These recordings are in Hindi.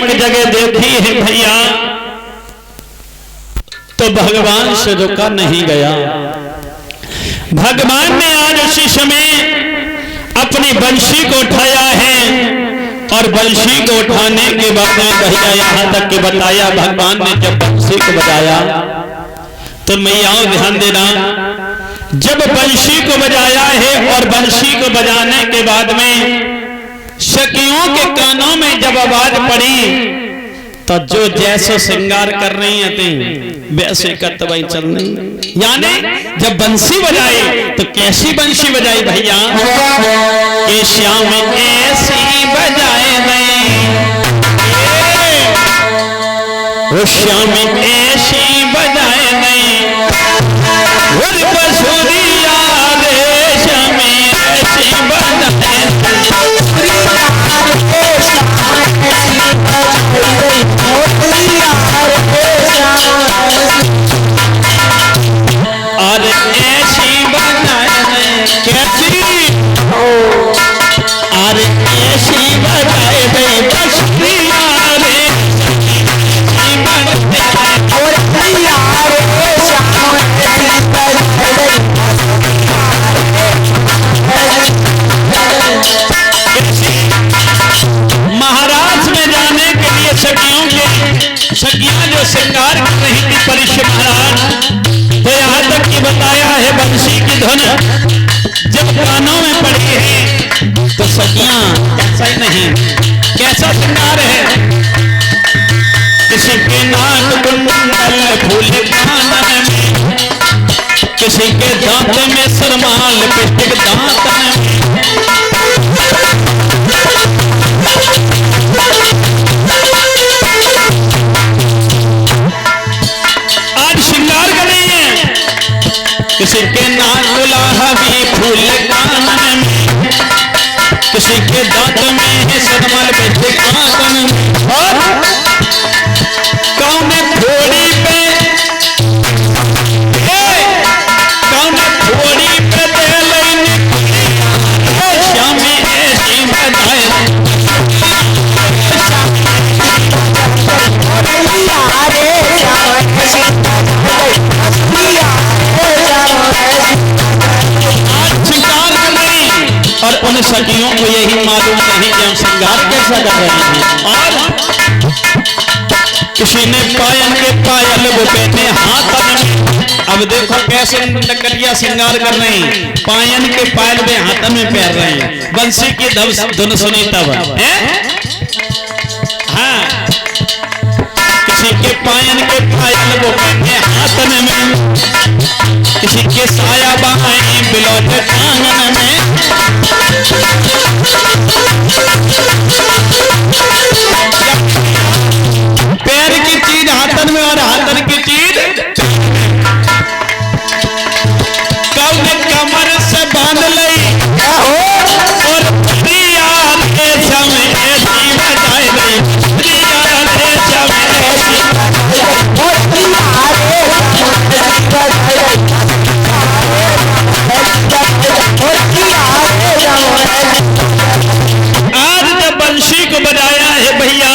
रमणीक जगह देखी है भैया, तो भगवान से रुका नहीं गया। भगवान ने आज उसी समय अपनी बंशी को उठाया है और बंशी को उठाने के बाद में भैया यहाँ तक के बताया, भगवान ने जब बंशी को बजाया तो मैयाओं ध्यान देना, जब बंशी को बजाया है और बंशी को बजाने के बाद में सखियों के कानों में जब आवाज पड़ी तो जो जैसे श्रृंगार कर रही थी वैसे करतवाई चल रही। यानी जब बंसी बजाई तो कैसी बंसी बजाई भैया, ये श्याम ऐसी बजाए नहीं, वो श्याम ऐसी बजाए नहीं, बसुरिया रे श्याम ऐसी बजाए और ऐसी बनाए कैसी और ऐसी बनाए बसुरिया रे महाराज में जाने के लिए सखियां जो श्रृंगार कर रही थी परीक्षित महाराज, तो यहाँ तक कि बताया है बंसी की धुन जब कानों में पड़ी है तो सखियां ऐसा ही नहीं, कैसा श्रृंगार है, किसी के नाक कुंडल फूल कान में, किसी के दांत में सरमाल लिपस्टिक दांत में, आज श्रृंगार कर रही है, किसी के नाक गुलाबी फूल कान में, किसी के दांत में है सरमाल लिपस्टिक दांत में, और कौन थोड़ी पे कौन थोड़ी पे दे लेने श्याम ऐसी बजाए और उन सखियों को यही मालूम नहीं कि हम श्रृंगार कैसा कर रहे हैं। और किसी ने पायल के पायल वो पहने हाथ में, अब देखो कैसे नकलिया श्रृंगार कर रहे हैं, पायल के पायल वे हाथ में पहन रहे हैं, बंसी की धुन सुनी तब हाँ, किसी के पायल के पायल वो पहने हाथ में, किसी के साया बाएं बिलौटे कांगन में, पैर की चीज हाथन में और हाथन की चीज कब कमर से बांध लई और प्रिया रे समय ऐसी बजाए नहीं, प्रिया रे समय आज जब बंशी को बजाया है भैया,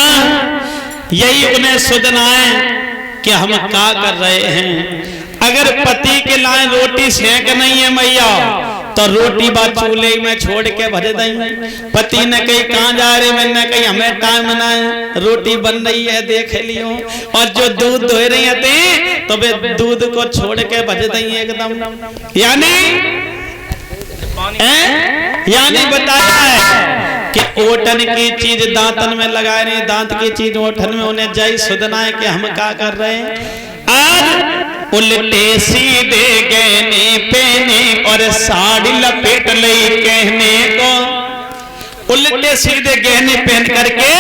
यही उन्हें सुधना है कि हम क्या कर रहे हैं। अगर पति के लाए रोटी सेक नहीं है मैया तो रोटी बात चूल्हे में छोड़ के भर देंगे। पति ने कहीं कहाँ जा रहे, मैंने कहीं हमें टाइम ना है, रोटी बन रही है देख लियो, और जो दूध धो रही थी तो वे दूध को छोड़ के भज देंगे एकदम। यानी बताया है कि ओठन की चीज दांतन में लगा रहे, दांत की चीज ओठन में, उन्हें जय सुधना है कि हम क्या कर रहे हैं। आज उल्टे सीधे गहने पहने और साड़ी लपेट ली कहने को, उल्टे सीधे गहने पहन करके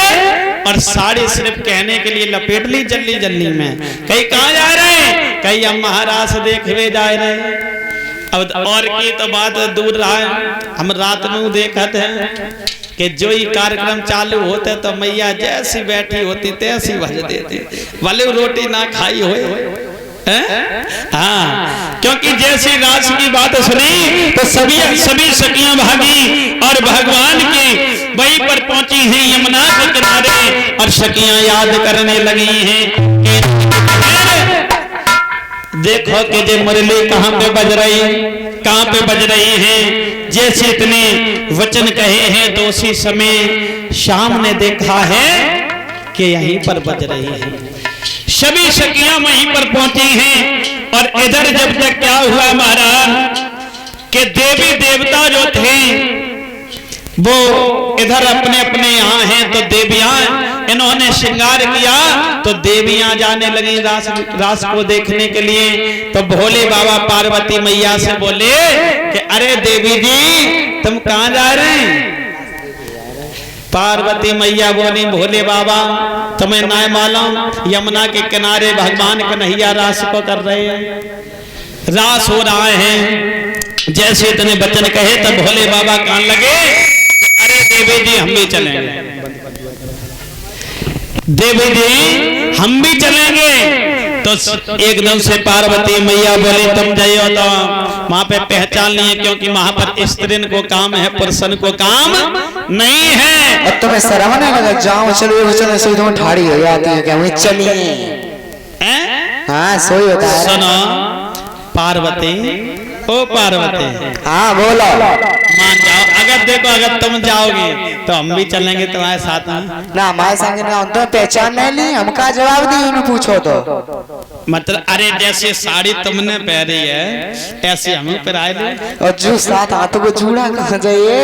और साड़ी सिर्फ कहने के लिए लपेट ली जल्दी जल्दी में। कहीं कहाँ जा रहे हैं, कहीं हम महाराज देखने जा रहे हैं। अब और की तो बात दूर रहा है, हम रात में देखते हैं कि जो ही कार्यक्रम चालू होते तो मैया जैसी बैठी होती तैसी भज देती, भले रोटी ना खाई हो। हाँ, क्योंकि जैसी रास की बात सुनी तो सभी सखियां भागी और भगवान की वहीं पर पहुंची हैं यमुना के किनारे और सखियां याद करने लगी हैं देखो कि जे मुरली कहां पे बज रही, कहां पे बज रही है। जैसे इतने वचन कहे हैं तो उसी समय शाम ने देखा है कि यहीं पर बज रही है। सभी सखियां वहीं पर पहुंची हैं और इधर जब तक क्या हुआ महाराज कि देवी देवता जो थे वो इधर अपने अपने यहाँ हैं तो देवियां इन्होंने श्रृंगार किया तो देवियां जाने लगी रास को देखने के लिए। तो भोले बाबा पार्वती मैया से बोले कि अरे देवी जी तुम कहां जा रहे हैं। पार्वती मैया बोली भोले बाबा तुम्हें ना मालूम यमुना के किनारे भगवान कन्हैया रास को कर रहे हैं, रास हो रहा है। जैसे इतने वचन कहे तब भोले बाबा कान लगे अरे देवी जी हम भी चलेंगे, देवी जी हम भी चलेंगे। तो एकदम से पार्वती मैया बोली तुम जाइयो तो वहां पे पहचान लिए क्योंकि वहां पर स्त्रीन को काम है पुरुषन को काम नहीं है। और तुम्हें शर्म नहीं लगा जाओ चलो चलो सोई तुम ठाड़ी हो जाती है क्या वहीं चलिए। हाँ सोई होता है। सुनो पार्वती ओ पार्वती हाँ बोलो मान जाओ अगर देखो अगर तुम जाओगे तो हम भी चलेंगे तुम्हारे साथ में ना हमारे संग ना तो पहचान नहीं ली हमका जवाब दी उन्हें पूछो तो मतलब अरे जैसे साड़ी तुमने पहनी है ऐसे हम पहनाए ले और जो साथ हाथों को जूड़ा कहाँ जाइए।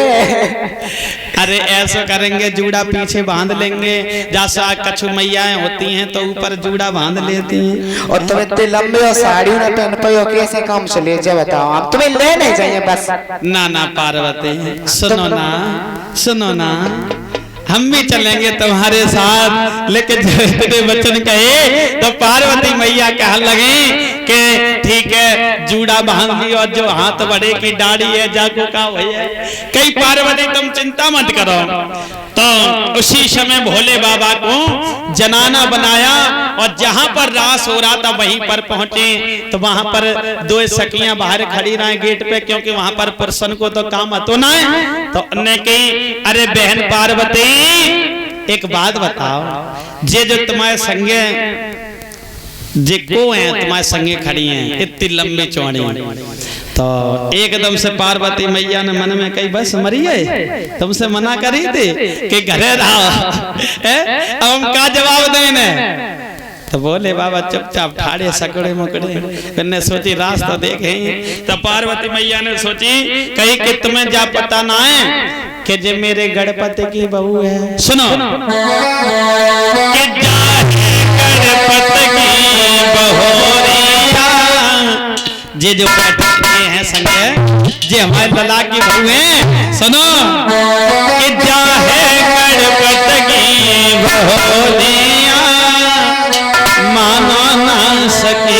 अरे ऐसा करेंगे जूड़ा पीछे बांध लेंगे जैसा कछु मैयाएं होती हैं तो ऊपर जूड़ा बांध लेती हैं। और तुम इतने लंबे और साड़ी न पहन पाओ कैसे काम चले जाए बताओ हम तुम्हें ले नहीं जाइए बस। ना ना पार्वती सुनो ना सुनो ना हम भी चलेंगे तुम्हारे साथ। लेकिन जब वचन कहे तो पार्वती मैया कहने लगी कि ठीक है जूड़ा बांध दी और जो हाथ बड़े की दाढ़ी है जाको का वही है। कई पार्वती तुम चिंता मत करो। तो उसी समय भोले बाबा को जनाना बनाया और जहां पर रास हो रहा था वहीं पर पहुंचे तो वहां पर दो सखियां बाहर खड़ी रही गेट पे क्योंकि वहां पर पुरुषन को तो काम तो ना है। तो उन्हें कही अरे बहन पार्वती एक बात बताओ जे जो तुम्हारे संगे जे को हैं तुम्हारे संगे खड़ी हैं इतनी लंबी चौड़ी तो एकदम से पार्वती मैया ने मन में कही बस मरी है तुमसे मना करी थी कि घरे रहो अब हम क्या जवाब देने। तो बोले बाबा चुपचाप ठाड़े सकड़े मुकड़े मैंने सोची रास्ता देखे। तो पार्वती मैया ने सोची कही कि तुम्हें जा पता ना है कि जे मेरे गणपति की बहू है। सुनो कि गणपति की बहोरिया जे जो बैठे हैं संगे जे हमारे लला की बहू है। सुनो कि जा है गणपति की बहोरिया मानो ना सके।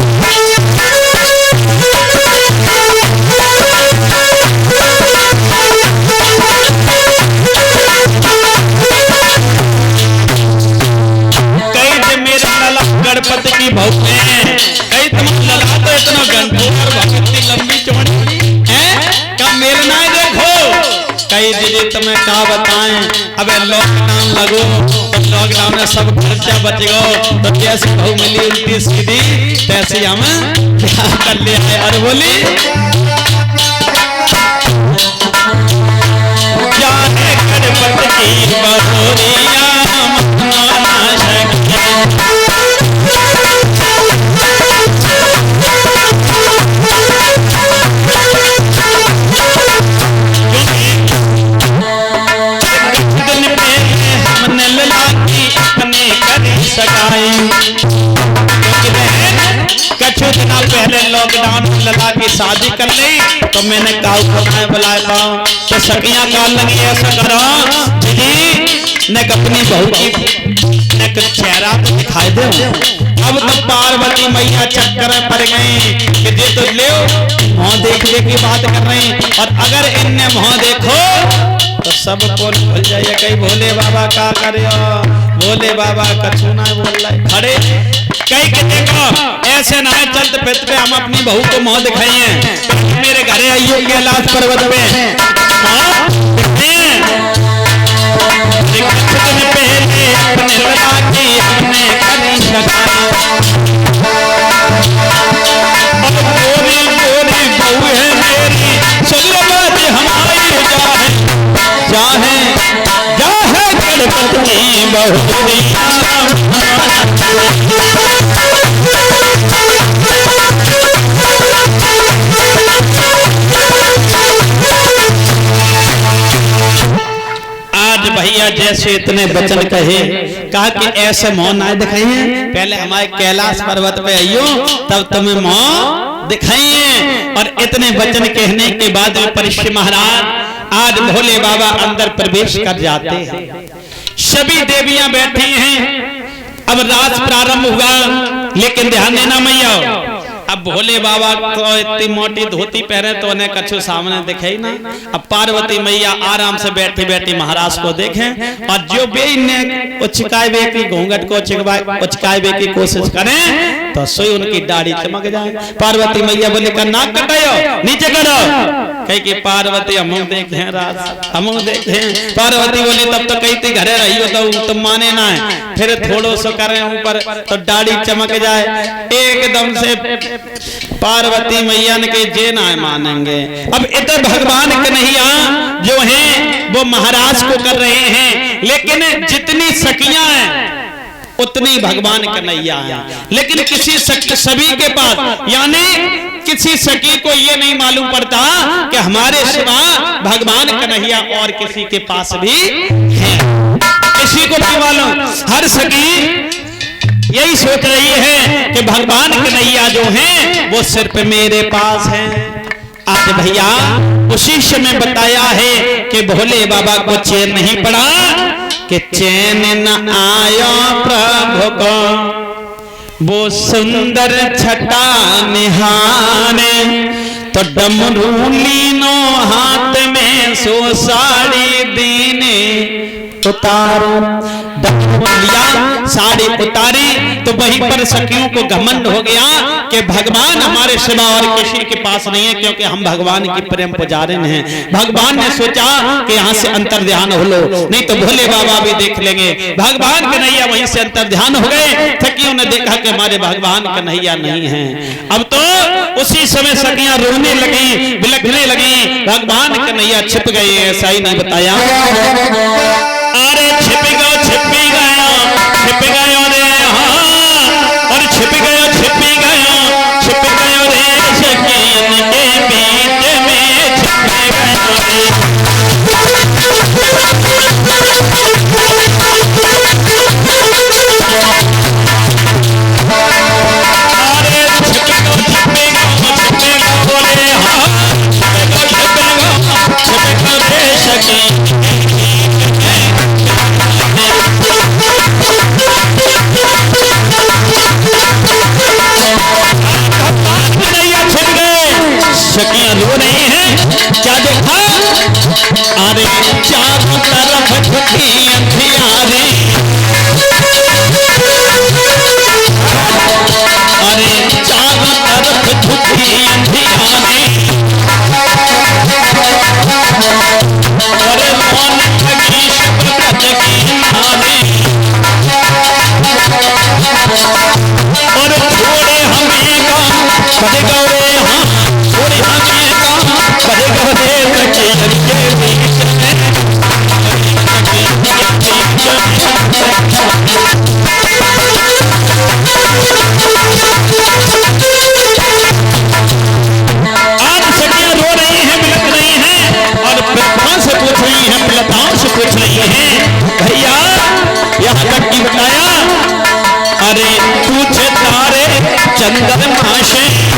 गणपति की बहू है कई तुम लला तो इतना गंभीर भक्ति लंबी चौड़ी है का मेल ना देखो। कई दीदी तुम्हें क्या बताएं अबे लॉकडाउन लगो तो लॉकडाउन में सब खर्चा बच गो तो जैसी बहू मिली उल्टी सीधी तैसी हम क्या कर ले आए। और बोली क्या है गणपति की बहोरिया कछु दिना पहले लॉकडाउन में लला की शादी कर ली तो मैंने काऊ को मैं बुलाया तो सखियां कान लगी ऐसा करो दीदी ने अपनी बहू की ने चेहरा दिखाई दे। अब तो पार्वती मैया चक्कर में पड़ गई कि ये तो ले मुंह देखने की बात कर रही और अगर इनने मुंह देखो तो सब बोल भूल जाइए कहीं भोले बाबा का करे भोले बाबा कछु ना बोल रहे खड़े कहीं के देखो ऐसे ना चलते फिरते हम अपनी बहू को मुंह दिखाइए मेरे घरे आइयो कैलाश पर्वत में और कुछ दिन पहले अपने लगा के हमने करी लगाई और गोरी गोरी बहू है मेरी सुन लो बात हमारी चाहे चाहे गणपति बहुरी आज भैया जैसे इतने वचन कहे कहा कि ऐसे मौन आए दिखाइए पहले हमारे कैलाश पर्वत पे आइयो तब तुम्हें मौन दिखाइए और इतने वचन कहने के बाद परीक्षित महाराज आज भोले बाबा अंदर प्रवेश कर जाते हैं सभी देवियां बैठी हैं अब रात प्रारंभ हुआ लेकिन ध्यान देना मैया अब भोले बाबा तो इतनी मोटी धोती पहने तो उन्हें कछु सामने दिखाई ना अब पार्वती मैया आराम से बैठी बैठी महाराज को देखें और जो भी इन्हें उचकाए की घूंघट को उचकाए की कोशिश करें तो सोई उनकी दाढ़ी चमक जाए पार्वती मैया बोले का नाक कटायो नीचे करो कही कि पार्वती हम देखे राज हम देखे पार्वती बोली तब तो कही थी घरे रही हो तो तुम माने ना है फिर थोड़ो सो करें ऊपर तो दाढ़ी चमक जाए एकदम से पार्वती मैया ने के जे ना मानेंगे अब इधर भगवान कन्हैया जो हैं वो महाराज को कर रहे हैं लेकिन जितनी सखियां हैं उतनी भगवान कन्हैया हैं लेकिन किसी सभी के पास यानी किसी सखी को ये नहीं मालूम पड़ता कि हमारे सिवा भगवान कन्हैया और किसी के पास भी है किसी को नहीं मालूम हर सखी यही सोच रही है कि भगवान कन्हैया जो हैं वो सिर्फ मेरे पास हैं आज भैया उसी समय बताया है कि भोले बाबा को चैन नहीं पड़ा कि चैन न आया प्रभु को वो सुंदर छटा निहाने तो डमरू लीनो हाथ में सो साड़ी दीने उतारो लिया साड़ी उतारी तो वहीं पर सखियों को घमंड हो गया कि भगवान हमारे सिवा और किसी के पास नहीं है क्योंकि हम भगवान की प्रेम पुजारी हैं भगवान ने सोचा कि यहाँ से अंतर ध्यान हो लो नहीं तो भोले बाबा भी देख लेंगे भगवान कन्हैया वहीं से अंतर ध्यान हो गए सखियों ने देखा कि हमारे भगवान कन्हैया नहीं है अब तो उसी समय सखियां रोने लगी बिलखने लगी भगवान कन्हैया छिप गए ऐसा ही नहीं बताया अरे छिप गयो रे हाँ और छिप गयो रे सखियन के बीच में सखियां रो रही हैं क्या देखा अरे चारों तरफ झुकी अंधियारे अरे चारों तरफ झुकी अंधियारे अरे मौन लगी शब्द की नारे और छोड़े हमें बड़े गौरे हाँ छोड़े हमें बड़े गौरे सके आज सखियां रो रही हैं बिलख रही हैं और प्रथाओं से पूछ रही हैं प्रथाओं से पूछ रही हैं भैया यहाँ तक की बताया अरे पूछे तारे चंद्रमा से